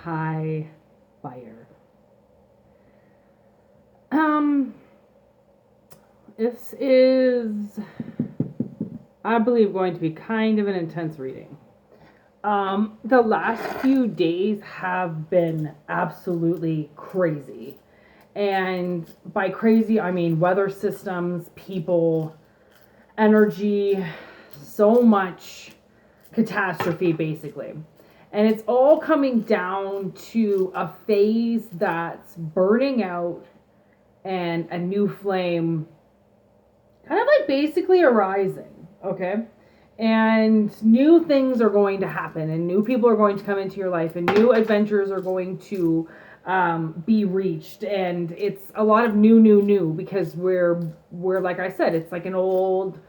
high fire. This is, I believe, going to be kind of an intense reading. The last few days have been absolutely crazy. And by crazy, I mean weather systems, people, energy, so much catastrophe, basically. And it's all coming down to a phase that's burning out and a new flame kind of like basically arising, okay? And new things are going to happen, and new people are going to come into your life, and new adventures are going to be reached. And it's a lot of new, because we're like I said, it's like an old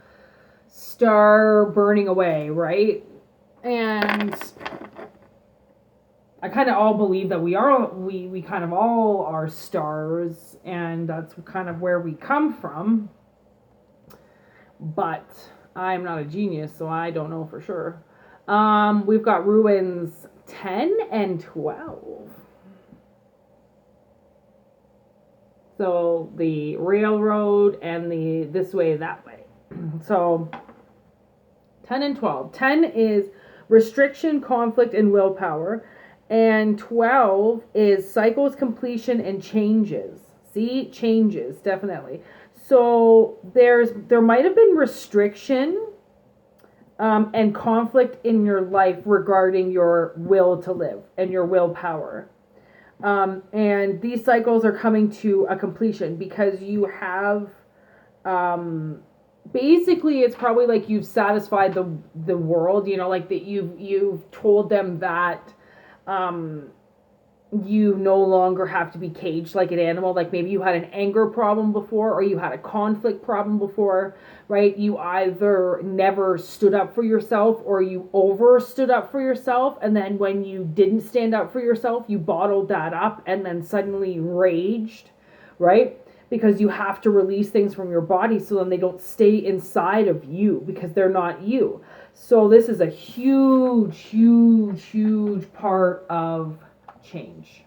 star burning away, right? And I kind of all believe that we kind of all are stars, and that's kind of where we come from. But I'm not a genius, so I don't know for sure. We've got ruins 10 and 12. So the railroad and the this way, that way. So 10 and 12. 10 is restriction, conflict, and willpower. And 12 is cycles, completion, and changes. See? Changes, definitely. So there might have been restriction and conflict in your life regarding your will to live and your willpower. And these cycles are coming to a completion because you have basically it's probably like you've satisfied the world, like that you've told them that you no longer have to be caged like an animal. Like maybe you had an anger problem before, or you had a conflict problem before, right? You either never stood up for yourself, or you over stood up for yourself, and then when you didn't stand up for yourself, you bottled that up and then suddenly raged, right? Because you have to release things from your body so then they don't stay inside of you, because they're not you. So this is a huge part of change.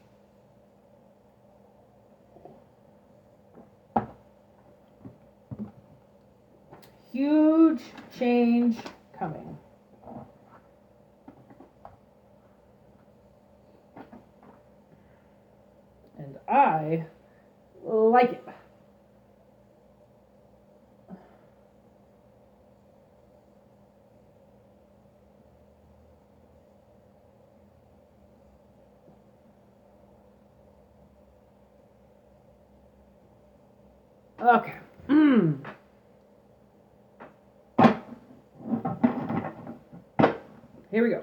Huge change coming. And I like it. Okay. Here we go.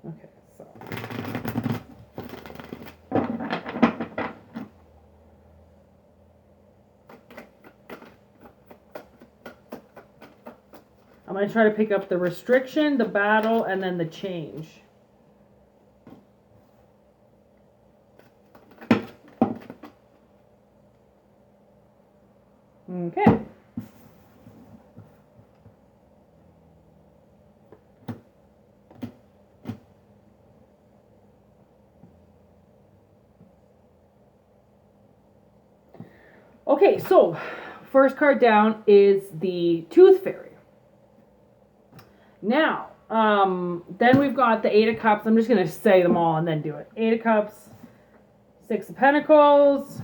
Okay, so. I'm going to try to pick up the restriction, the battle, and then the change. Okay. Okay, so first card down is the Tooth Fairy. Now, then we've got the Eight of Cups. I'm just going to say them all and then do it. Eight of Cups, Six of Pentacles,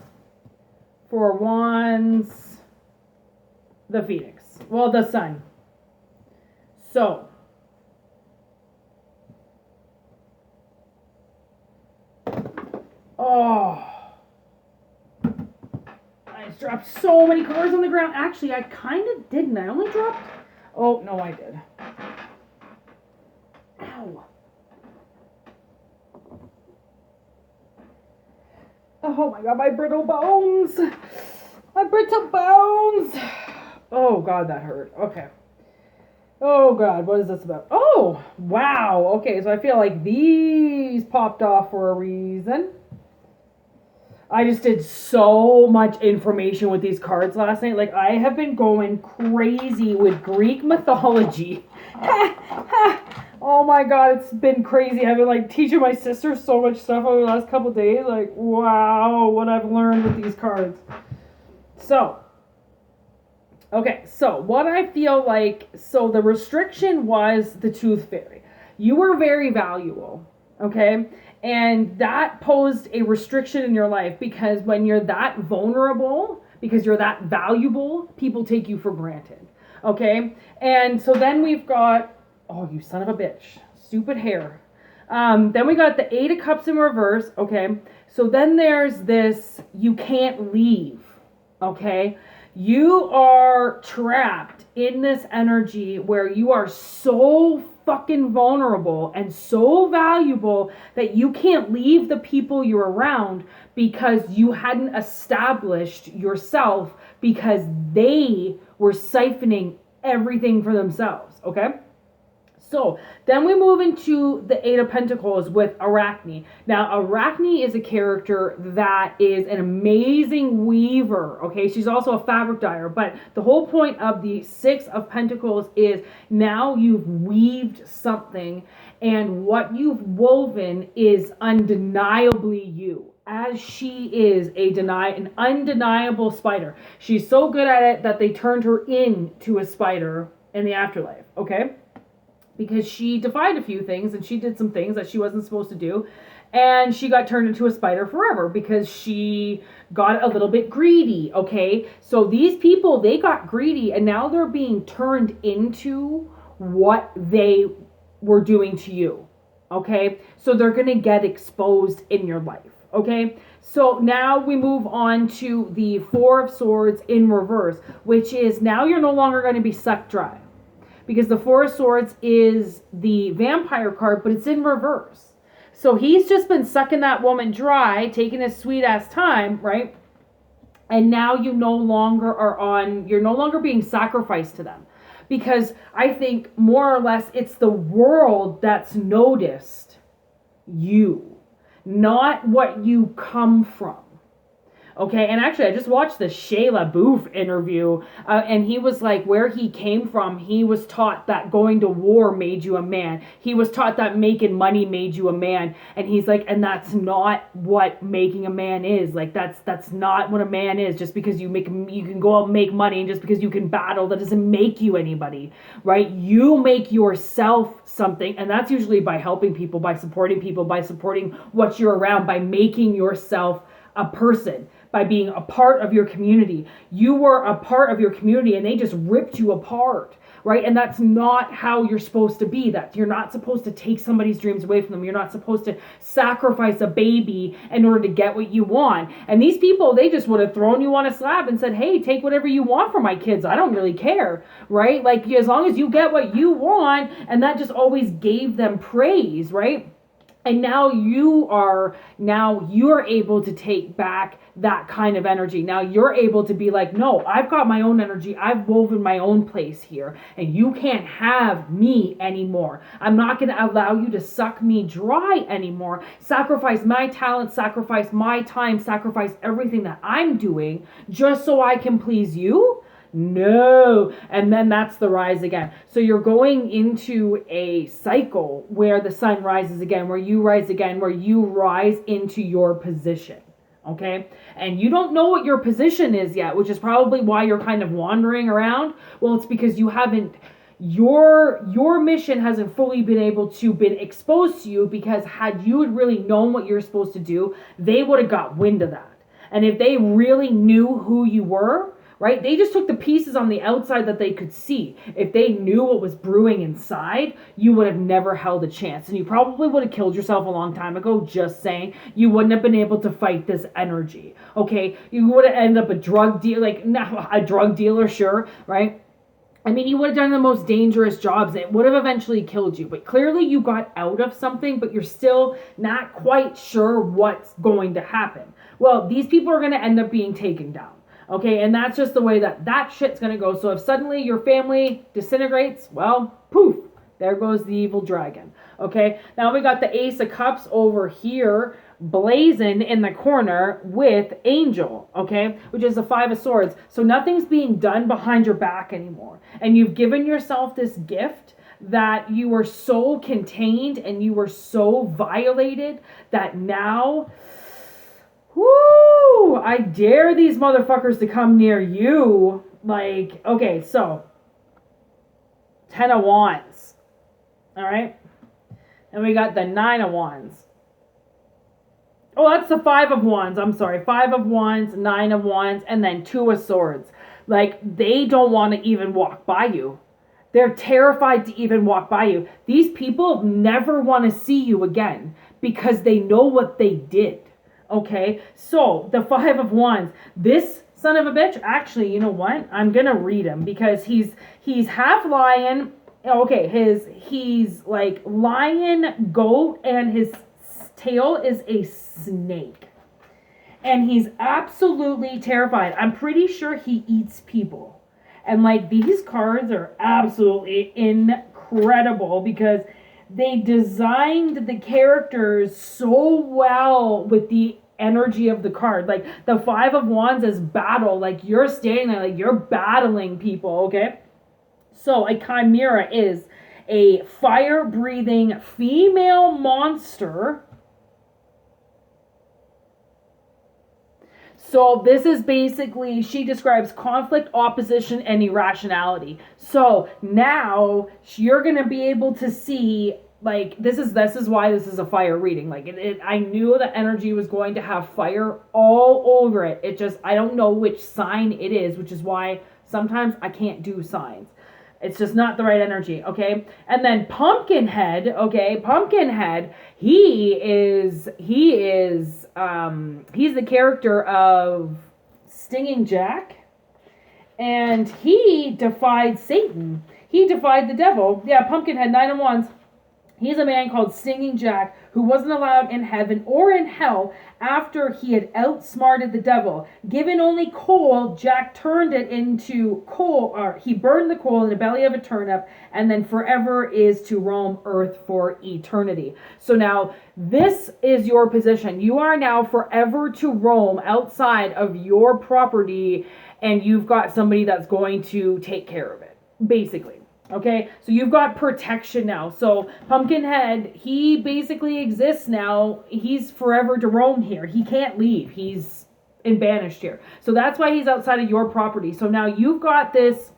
Four of Wands, the Phoenix. Well, the Sun. So, oh, I just dropped so many cards on the ground. Actually, I kind of didn't. I only dropped, oh, no, I did. Ow. Oh my god, my brittle bones. My brittle bones. Oh god, that hurt. Okay. Oh god, what is this about? Oh, wow. Okay, so I feel like these popped off for a reason. I just did so much information with these cards last night. Like, I have been going crazy with Greek mythology. Oh my god, it's been crazy. I've been like teaching my sister so much stuff over the last couple days. Like, wow, what I've learned with these cards. So, okay, so what I feel like, so the restriction was the Tooth Fairy. You were very valuable, okay? And that posed a restriction in your life because when you're that vulnerable, because you're that valuable, people take you for granted, okay? And so then we've got, oh, you son of a bitch, stupid hair. Then we got the Eight of Cups in reverse, okay? So then there's this, you can't leave, okay? You are trapped in this energy where you are so fucking vulnerable and so valuable that you can't leave the people you're around because you hadn't established yourself because they were siphoning everything for themselves, okay? So then we move into the Eight of Pentacles with Arachne. Now, Arachne is a character that is an amazing weaver, okay? She's also a fabric dyer, but the whole point of the Six of Pentacles is now you've weaved something, and what you've woven is undeniably you, as she is an undeniable spider. She's so good at it that they turned her into a spider in the afterlife, okay? Because she defied a few things and she did some things that she wasn't supposed to do. And she got turned into a spider forever because she got a little bit greedy, okay? So these people, they got greedy and now they're being turned into what they were doing to you, okay? So they're going to get exposed in your life, okay? So now we move on to the Four of Swords in reverse, which is now you're no longer going to be sucked dry. Because the Four of Swords is the vampire card, but it's in reverse. So he's just been sucking that woman dry, taking his sweet ass time, right? And now you're no longer being sacrificed to them. Because I think more or less it's the world that's noticed you, not what you come from. Okay, and actually, I just watched the Shia LaBeouf interview, and he was like, where he came from, he was taught that going to war made you a man. He was taught that making money made you a man, and he's like, and that's not what making a man is. Like, that's not what a man is. Just because you can go out and make money, and just because you can battle, that doesn't make you anybody, right? You make yourself something, and that's usually by helping people, by supporting what you're around, by making yourself a person, by being a part of your community. You were a part of your community and they just ripped you apart, right? And that's not how you're supposed to be. That you're not supposed to take somebody's dreams away from them. You're not supposed to sacrifice a baby in order to get what you want. And these people, they just would have thrown you on a slab and said, hey, take whatever you want from my kids. I don't really care, right? Like, as long as you get what you want. And that just always gave them praise, right? And now you're able to take back that kind of energy. Now you're able to be like, no, I've got my own energy. I've woven my own place here and you can't have me anymore. I'm not going to allow you to suck me dry anymore. Sacrifice my talent, sacrifice my time, sacrifice everything that I'm doing just so I can please you. No. And then that's the rise again. So you're going into a cycle where the sun rises again, where you rise again, where you rise into your position. Okay. And you don't know what your position is yet, which is probably why you're kind of wandering around. Well, it's because you haven't, your mission hasn't fully been exposed to you, because had you had really known what you're supposed to do, they would have got wind of that. And if they really knew who you were, right? They just took the pieces on the outside that they could see. If they knew what was brewing inside, you would have never held a chance. And you probably would have killed yourself a long time ago, just saying. You wouldn't have been able to fight this energy, okay? You would have ended up a drug dealer, sure, right? I mean, you would have done the most dangerous jobs. It would have eventually killed you. But clearly you got out of something, but you're still not quite sure what's going to happen. Well, these people are going to end up being taken down. Okay, and that's just the way that shit's going to go. So if suddenly your family disintegrates, well, poof, There goes the evil dragon. Okay, now we got the Ace of Cups over here, blazing in the corner with Angel, okay, which is the Five of Swords. So nothing's being done behind your back anymore. And you've given yourself this gift that you were so contained and you were so violated that now, whoo, I dare these motherfuckers to come near you. Like, okay, so 10 of Wands. All right. And we got the 9 of Wands. Oh, that's the 5 of Wands. I'm sorry. 5 of Wands, 9 of Wands, and then 2 of Swords. Like, they don't want to even walk by you. They're terrified to even walk by you. These people never want to see you again because they know what they did. Okay? So, the 5 of Wands. This son of a bitch, actually, you know what? I'm going to read him because he's half lion. Okay, he's like lion, goat, and his tail is a snake. And he's absolutely terrified. I'm pretty sure he eats people. And like these cards are absolutely incredible because they designed the characters so well with the energy of the card. Like the 5 of Wands is battle. Like you're standing there, like you're battling people, okay? So a chimera is a fire-breathing female monster. So this is basically, she describes conflict, opposition, and irrationality. So now you're going to be able to see, like, this is why this is a fire reading. Like, I knew the energy was going to have fire all over it. It just, I don't know which sign it is, which is why sometimes I can't do signs. It's just not the right energy, okay? And then Pumpkinhead, okay? Pumpkinhead, he's the character of Stinging Jack, and he defied Satan. He defied the devil. Yeah, Pumpkinhead, 9 of Wands. He's a man called Stinging Jack who wasn't allowed in heaven or in hell after he had outsmarted the devil. Given only coal, Jack turned it into coal, or he burned the coal in the belly of a turnip, and then forever is to roam earth for eternity. So now this is your position. You are now forever to roam outside of your property, and you've got somebody that's going to take care of it, basically. Okay, so you've got protection now. So Pumpkinhead, he basically exists now. He's forever to roam here. He can't leave. He's banished here. So that's why he's outside of your property. So now you've got this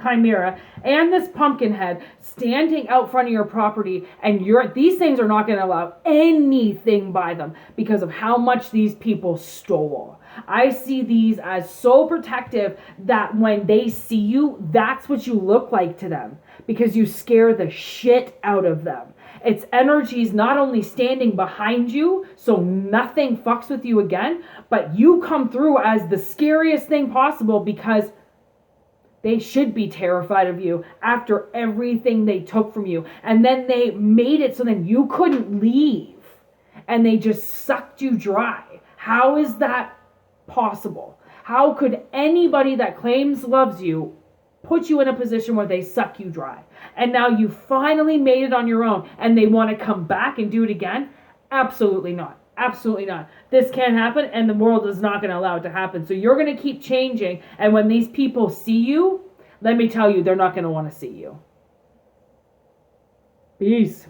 chimera and this Pumpkinhead standing out front of your property, and these things are not going to allow anything by them because of how much these people stole. I see these as so protective that when they see you, that's what you look like to them because you scare the shit out of them. Its energies not only standing behind you so nothing fucks with you again, but you come through as the scariest thing possible because they should be terrified of you after everything they took from you. And then they made it so then you couldn't leave. And they just sucked you dry. How is that possible? How could anybody that claims loves you put you in a position where they suck you dry? And now you finally made it on your own and they want to come back and do it again? Absolutely not. Absolutely not. This can't happen, and the world is not going to allow it to happen. So you're going to keep changing, and when these people see you, let me tell you, they're not going to want to see you. Peace.